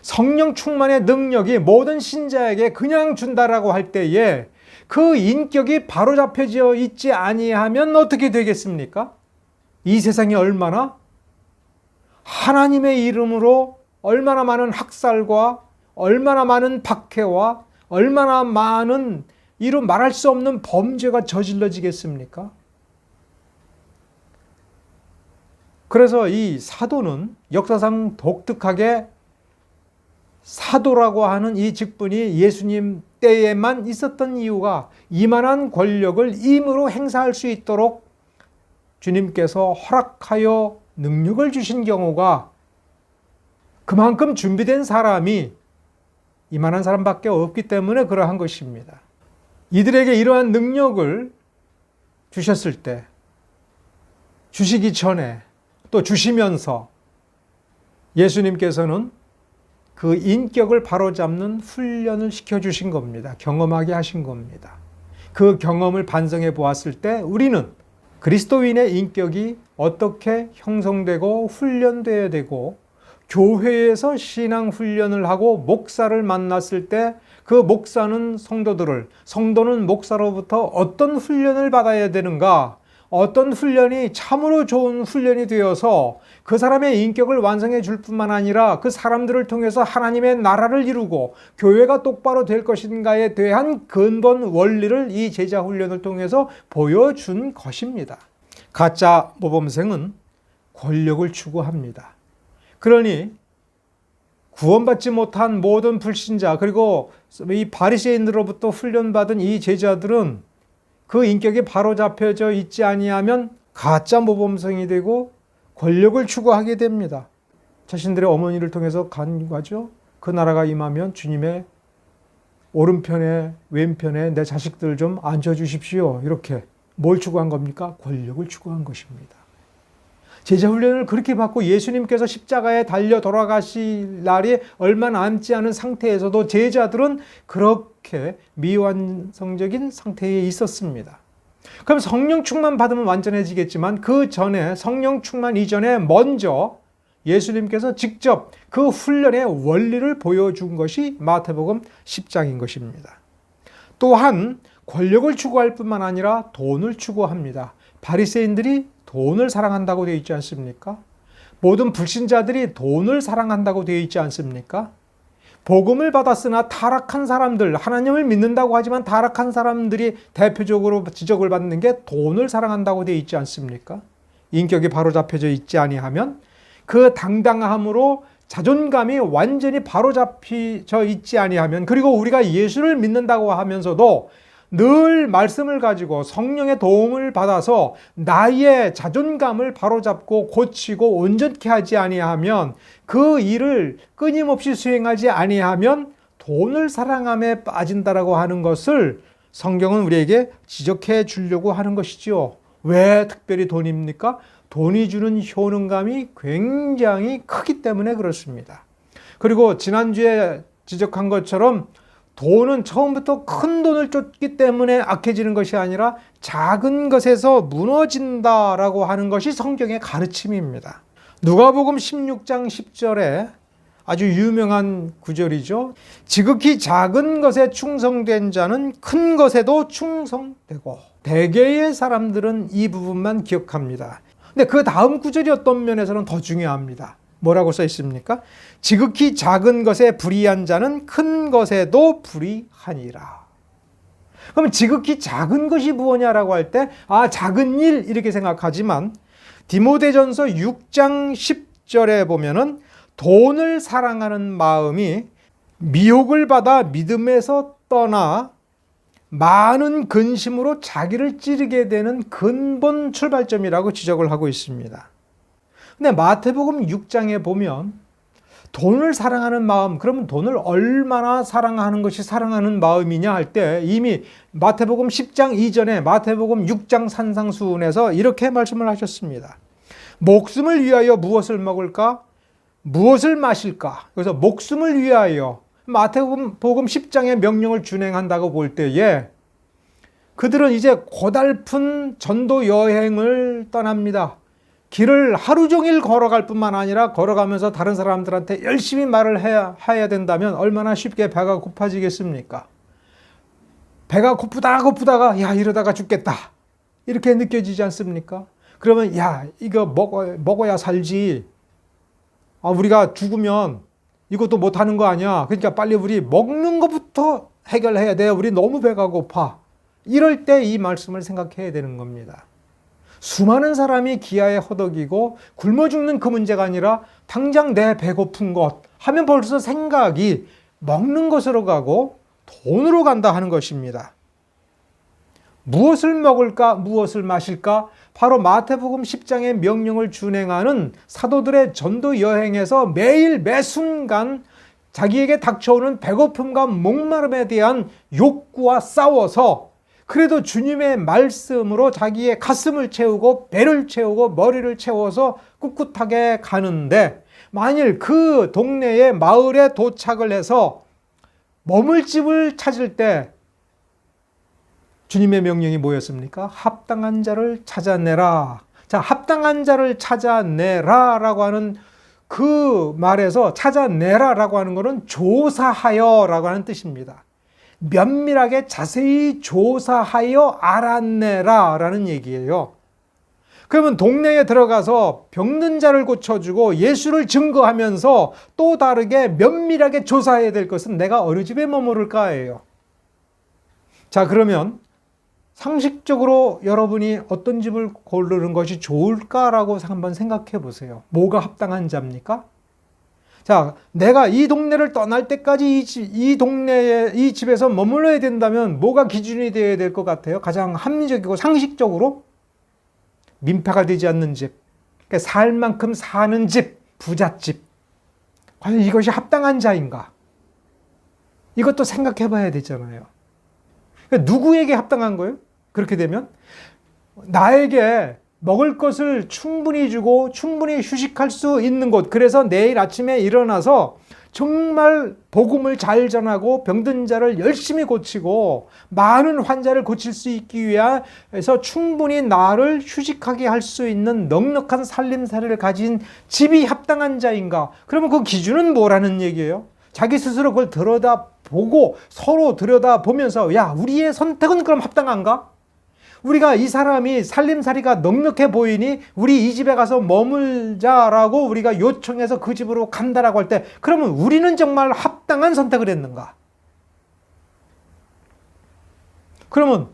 S1: 성령 충만의 능력이 모든 신자에게 그냥 준다라고 할 때에 그 인격이 바로잡혀져 있지 아니하면 어떻게 되겠습니까? 이 세상이 얼마나 하나님의 이름으로 얼마나 많은 학살과 얼마나 많은 박해와 얼마나 많은 이루 말할 수 없는 범죄가 저질러지겠습니까? 그래서 이 사도는 역사상 독특하게 사도라고 하는 이 직분이 예수님 때에만 있었던 이유가 이만한 권력을 임으로 행사할 수 있도록 주님께서 허락하여 능력을 주신 경우가 그만큼 준비된 사람이 이만한 사람밖에 없기 때문에 그러한 것입니다. 이들에게 이러한 능력을 주셨을 때, 주시기 전에 또 주시면서 예수님께서는 그 인격을 바로잡는 훈련을 시켜주신 겁니다. 경험하게 하신 겁니다. 그 경험을 반성해 보았을 때 우리는 그리스도인의 인격이 어떻게 형성되고 훈련되어야 되고, 교회에서 신앙 훈련을 하고 목사를 만났을 때 그 목사는 성도는 목사로부터 어떤 훈련을 받아야 되는가, 어떤 훈련이 참으로 좋은 훈련이 되어서 그 사람의 인격을 완성해 줄 뿐만 아니라 그 사람들을 통해서 하나님의 나라를 이루고 교회가 똑바로 될 것인가에 대한 근본 원리를 이 제자 훈련을 통해서 보여준 것입니다. 가짜 모범생은 권력을 추구합니다. 그러니 구원받지 못한 모든 불신자, 그리고 이 바리새인들로부터 훈련받은 이 제자들은 그 인격이 바로잡혀져 있지 아니하면 가짜 모범생이 되고 권력을 추구하게 됩니다. 자신들의 어머니를 통해서 간과죠. 그 나라가 임하면 주님의 오른편에 왼편에 내 자식들 좀 앉혀주십시오. 이렇게 뭘 추구한 겁니까? 권력을 추구한 것입니다. 제자 훈련을 그렇게 받고 예수님께서 십자가에 달려 돌아가실 날이 얼마 남지 않은 상태에서도 제자들은 그렇게 미완성적인 상태에 있었습니다. 그럼 성령 충만 받으면 완전해지겠지만 그 전에, 성령 충만 이전에 먼저 예수님께서 직접 그 훈련의 원리를 보여준 것이 마태복음 10장인 것입니다. 또한 권력을 추구할 뿐만 아니라 돈을 추구합니다. 바리새인들이 돈을 사랑한다고 되어 있지 않습니까? 모든 불신자들이 돈을 사랑한다고 되어 있지 않습니까? 복음을 받았으나 타락한 사람들, 하나님을 믿는다고 하지만 타락한 사람들이 대표적으로 지적을 받는 게 돈을 사랑한다고 되어 있지 않습니까? 인격이 바로잡혀져 있지 아니하면 그 당당함으로 자존감이 완전히 바로잡혀 있지 아니하면, 그리고 우리가 예수를 믿는다고 하면서도 늘 말씀을 가지고 성령의 도움을 받아서 나의 자존감을 바로잡고 고치고 온전케 하지 아니하면, 그 일을 끊임없이 수행하지 아니하면 돈을 사랑함에 빠진다라고 하는 것을 성경은 우리에게 지적해 주려고 하는 것이지요. 왜 특별히 돈입니까? 돈이 주는 효능감이 굉장히 크기 때문에 그렇습니다. 그리고 지난주에 지적한 것처럼 돈은 처음부터 큰 돈을 쫓기 때문에 악해지는 것이 아니라 작은 것에서 무너진다라고 하는 것이 성경의 가르침입니다. 누가복음 16장 10절에 아주 유명한 구절이죠. 지극히 작은 것에 충성된 자는 큰 것에도 충성되고, 대개의 사람들은 이 부분만 기억합니다. 근데 그 다음 구절이 어떤 면에서는 더 중요합니다. 뭐라고 써 있습니까? 지극히 작은 것에 불의한 자는 큰 것에도 불의하니라. 그러면 지극히 작은 것이 무엇냐라고 할 때, 작은 일 이렇게 생각하지만 디모데전서 6장 10절에 보면은 돈을 사랑하는 마음이 미혹을 받아 믿음에서 떠나 많은 근심으로 자기를 찌르게 되는 근본 출발점이라고 지적을 하고 있습니다. 근데 마태복음 6장에 보면 돈을 사랑하는 마음, 그러면 돈을 얼마나 사랑하는 것이 사랑하는 마음이냐 할 때, 이미 마태복음 10장 이전에 마태복음 6장 산상수훈에서 이렇게 말씀을 하셨습니다. 목숨을 위하여 무엇을 먹을까? 무엇을 마실까? 그래서 목숨을 위하여, 마태복음 10장의 명령을 준행한다고 볼 때에 그들은 이제 고달픈 전도 여행을 떠납니다. 길을 하루 종일 걸어갈 뿐만 아니라 걸어가면서 다른 사람들한테 열심히 말을 해야 된다면 얼마나 쉽게 배가 고파지겠습니까? 배가 고프다가 이러다가 죽겠다 이렇게 느껴지지 않습니까? 그러면 이거 먹어야 살지. 우리가 죽으면 이것도 못하는 거 아니야. 그러니까 빨리 우리 먹는 것부터 해결해야 돼. 우리 너무 배가 고파. 이럴 때 이 말씀을 생각해야 되는 겁니다. 수많은 사람이 기아에 허덕이고 굶어 죽는 그 문제가 아니라 당장 내 배고픈 것 하면 벌써 생각이 먹는 것으로 가고 돈으로 간다 하는 것입니다. 무엇을 먹을까? 무엇을 마실까? 바로 마태복음 10장의 명령을 준행하는 사도들의 전도 여행에서 매일 매순간 자기에게 닥쳐오는 배고픔과 목마름에 대한 욕구와 싸워서 그래도 주님의 말씀으로 자기의 가슴을 채우고 배를 채우고 머리를 채워서 꿋꿋하게 가는데, 만일 그 동네의 마을에 도착을 해서 머물 집을 찾을 때 주님의 명령이 뭐였습니까? 합당한 자를 찾아내라. 자, 합당한 자를 찾아내라 라고 하는 그 말에서 찾아내라 라고 하는 것은 조사하여 라고 하는 뜻입니다. 면밀하게 자세히 조사하여 알아내라 라는 얘기예요. 그러면 동네에 들어가서 병든 자를 고쳐주고 예수를 증거하면서 또 다르게 면밀하게 조사해야 될 것은 내가 어느 집에 머무를까예요. 자, 그러면 상식적으로 여러분이 어떤 집을 고르는 것이 좋을까라고 한번 생각해 보세요. 뭐가 합당한 자입니까? 자, 내가 이 동네를 떠날 때까지 이 동네에 이 집에서 머물러야 된다면 뭐가 기준이 되어야 될 것 같아요? 가장 합리적이고 상식적으로 민폐가 되지 않는 집, 그러니까 살 만큼 사는 집, 부잣집. 과연 이것이 합당한 자인가? 이것도 생각해 봐야 되잖아요. 그러니까 누구에게 합당한 거예요? 그렇게 되면 나에게 먹을 것을 충분히 주고 충분히 휴식할 수 있는 곳, 그래서 내일 아침에 일어나서 정말 복음을 잘 전하고 병든 자를 열심히 고치고 많은 환자를 고칠 수 있기 위해서 충분히 나를 휴식하게 할 수 있는 넉넉한 살림살이를 가진 집이 합당한 자인가? 그러면 그 기준은 뭐라는 얘기예요? 자기 스스로 그걸 들여다보고 서로 들여다보면서 우리의 선택은 그럼 합당한가? 우리가 이 사람이 살림살이가 넉넉해 보이니 우리 이 집에 가서 머물자라고 우리가 요청해서 그 집으로 간다라고 할 때, 그러면 우리는 정말 합당한 선택을 했는가? 그러면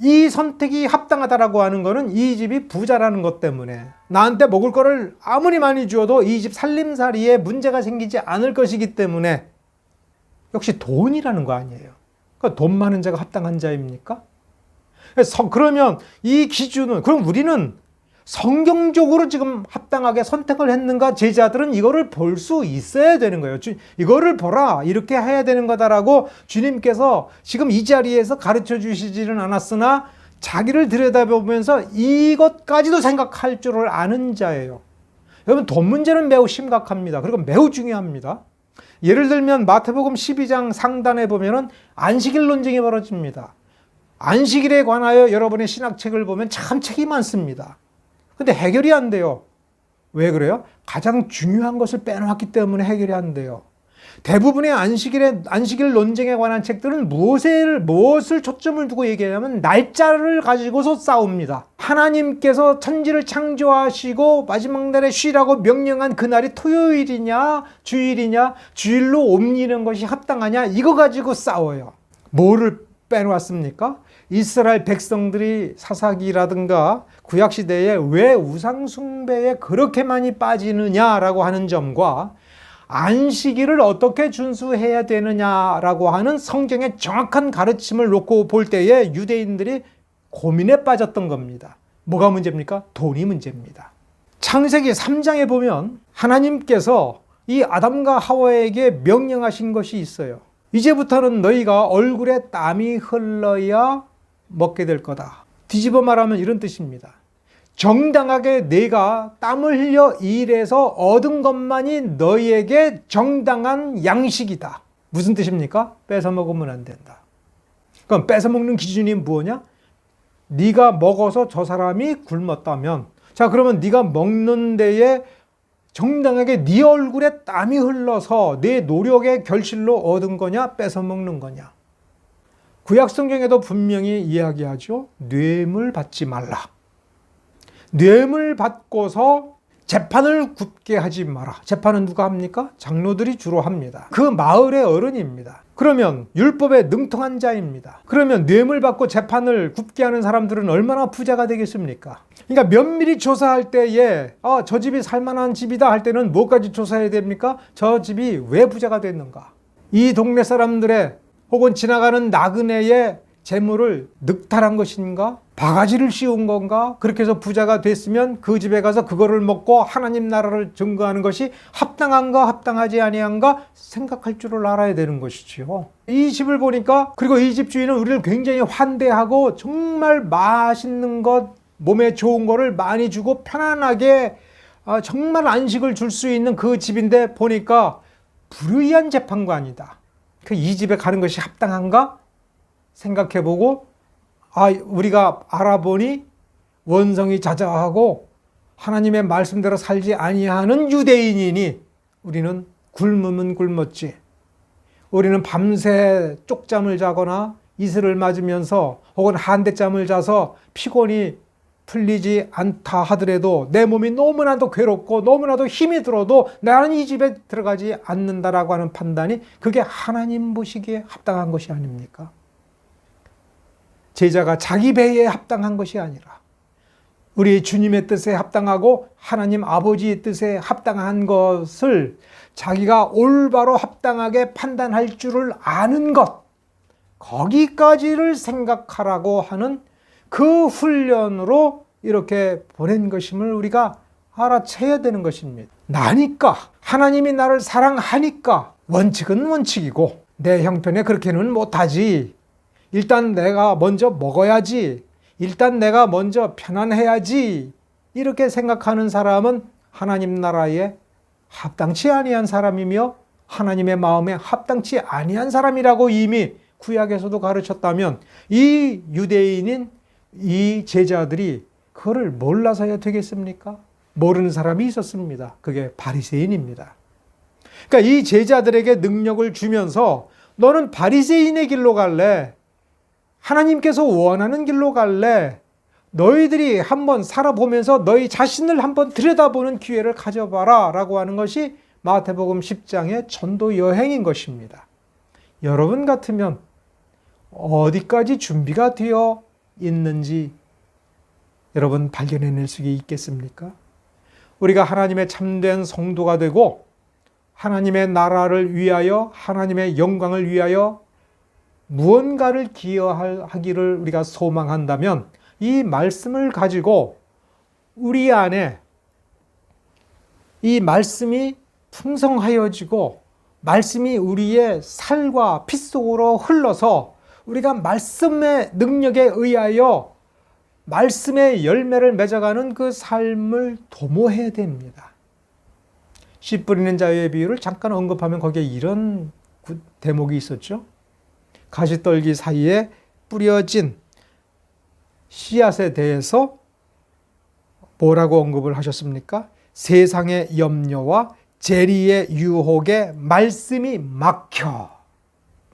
S1: 이 선택이 합당하다라고 하는 거는 이 집이 부자라는 것 때문에 나한테 먹을 거를 아무리 많이 주어도 이 집 살림살이에 문제가 생기지 않을 것이기 때문에 역시 돈이라는 거 아니에요. 그러니까 돈 많은 자가 합당한 자입니까? 그러면 이 기준은, 그럼 우리는 성경적으로 지금 합당하게 선택을 했는가? 제자들은 이거를 볼 수 있어야 되는 거예요. 이거를 보라, 이렇게 해야 되는 거다라고 주님께서 지금 이 자리에서 가르쳐 주시지는 않았으나 자기를 들여다보면서 이것까지도 생각할 줄을 아는 자예요. 여러분, 돈 문제는 매우 심각합니다. 그리고 매우 중요합니다. 예를 들면 마태복음 12장 상단에 보면은 안식일 논쟁이 벌어집니다. 안식일에 관하여 여러분의 신학책을 보면 참 책이 많습니다. 근데 해결이 안 돼요. 왜 그래요? 가장 중요한 것을 빼놓았기 때문에 해결이 안 돼요. 대부분의 안식일 논쟁에 관한 책들은 무엇을 초점을 두고 얘기하냐면 날짜를 가지고서 싸웁니다. 하나님께서 천지를 창조하시고 마지막 날에 쉬라고 명령한 그날이 토요일이냐 주일이냐, 주일로 옮기는 것이 합당하냐, 이거 가지고 싸워요. 뭐를 빼놓았습니까? 이스라엘 백성들이 사사기라든가 구약시대에 왜 우상숭배에 그렇게 많이 빠지느냐라고 하는 점과 안식일을 어떻게 준수해야 되느냐라고 하는 성경의 정확한 가르침을 놓고 볼 때에 유대인들이 고민에 빠졌던 겁니다. 뭐가 문제입니까? 돈이 문제입니다. 창세기 3장에 보면 하나님께서 이 아담과 하와에게 명령하신 것이 있어요. 이제부터는 너희가 얼굴에 땀이 흘러야 먹게 될 거다. 뒤집어 말하면 이런 뜻입니다. 정당하게 내가 땀을 흘려 일해서 얻은 것만이 너희에게 정당한 양식이다. 무슨 뜻입니까? 뺏어 먹으면 안 된다. 그럼 뺏어 먹는 기준이 뭐냐? 네가 먹어서 저 사람이 굶었다면, 자, 그러면 네가 먹는 데에 정당하게 네 얼굴에 땀이 흘러서 내 노력의 결실로 얻은 거냐, 뺏어 먹는 거냐. 구약 성경에도 분명히 이야기하죠. 뇌물 받지 말라. 뇌물 받고서 재판을 굽게 하지 마라. 재판은 누가 합니까? 장로들이 주로 합니다. 그 마을의 어른입니다. 그러면 율법에 능통한 자입니다. 그러면 뇌물 받고 재판을 굽게 하는 사람들은 얼마나 부자가 되겠습니까? 그러니까 면밀히 조사할 때에 저 집이 살만한 집이다 할 때는 뭐까지 조사해야 됩니까? 저 집이 왜 부자가 됐는가? 이 동네 사람들의 혹은 지나가는 나그네의 재물을 늑탈한 것인가? 바가지를 씌운 건가? 그렇게 해서 부자가 됐으면 그 집에 가서 그거를 먹고 하나님 나라를 증거하는 것이 합당한가 합당하지 아니한가 생각할 줄을 알아야 되는 것이지요. 이 집을 보니까, 그리고 이 집 주인은 우리를 굉장히 환대하고 정말 맛있는 것, 몸에 좋은 거를 많이 주고 편안하게 정말 안식을 줄 수 있는 그 집인데 보니까 불의한 재판관이다. 이 집에 가는 것이 합당한가 생각해보고 우리가 알아보니 원성이 자자하고 하나님의 말씀대로 살지 아니하는 유대인이니 우리는 굶으면 굶었지. 우리는 밤새 쪽잠을 자거나 이슬을 맞으면서 혹은 한대잠을 자서 피곤이 풀리지 않다 하더라도 내 몸이 너무나도 괴롭고 너무나도 힘이 들어도 나는 이 집에 들어가지 않는다라고 하는 판단이, 그게 하나님 보시기에 합당한 것이 아닙니까? 제자가 자기 배에 합당한 것이 아니라 우리 주님의 뜻에 합당하고 하나님 아버지의 뜻에 합당한 것을 자기가 올바로 합당하게 판단할 줄을 아는 것, 거기까지를 생각하라고 하는 그 훈련으로 이렇게 보낸 것임을 우리가 알아채야 되는 것입니다. 나니까, 하나님이 나를 사랑하니까 원칙은 원칙이고 내 형편에 그렇게는 못하지. 일단 내가 먼저 먹어야지. 일단 내가 먼저 편안해야지. 이렇게 생각하는 사람은 하나님 나라에 합당치 아니한 사람이며 하나님의 마음에 합당치 아니한 사람이라고 이미 구약에서도 가르쳤다면 이 유대인인 이 제자들이 그거를 몰라서야 되겠습니까? 모르는 사람이 있었습니다. 그게 바리새인입니다. 그러니까 이 제자들에게 능력을 주면서 너는 바리새인의 길로 갈래? 하나님께서 원하는 길로 갈래? 너희들이 한번 살아보면서 너희 자신을 한번 들여다보는 기회를 가져봐라 라고 하는 것이 마태복음 10장의 전도 여행인 것입니다. 여러분 같으면 어디까지 준비가 되어 있는지 여러분 발견해낼 수 있겠습니까? 우리가 하나님의 참된 성도가 되고 하나님의 나라를 위하여 하나님의 영광을 위하여 무언가를 기여하기를 우리가 소망한다면 이 말씀을 가지고 우리 안에 이 말씀이 풍성하여지고 말씀이 우리의 살과 피 속으로 흘러서 우리가 말씀의 능력에 의하여 말씀의 열매를 맺어가는 그 삶을 도모해야 됩니다. 씨 뿌리는 자의 비유를 잠깐 언급하면 거기에 이런 대목이 있었죠. 가시떨기 사이에 뿌려진 씨앗에 대해서 뭐라고 언급을 하셨습니까? 세상의 염려와 재리의 유혹에 말씀이 막혀.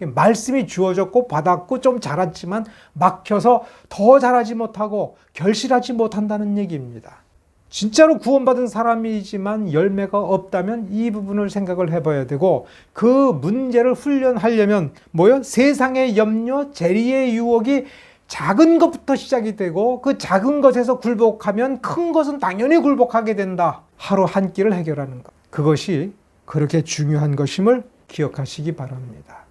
S1: 말씀이 주어졌고 받았고 좀 자랐지만 막혀서 더 자라지 못하고 결실하지 못한다는 얘기입니다. 진짜로 구원받은 사람이지만 열매가 없다면 이 부분을 생각을 해봐야 되고 그 문제를 훈련하려면 뭐요? 세상의 염려, 재리의 유혹이 작은 것부터 시작이 되고 그 작은 것에서 굴복하면 큰 것은 당연히 굴복하게 된다. 하루 한 끼를 해결하는 것. 그것이 그렇게 중요한 것임을 기억하시기 바랍니다.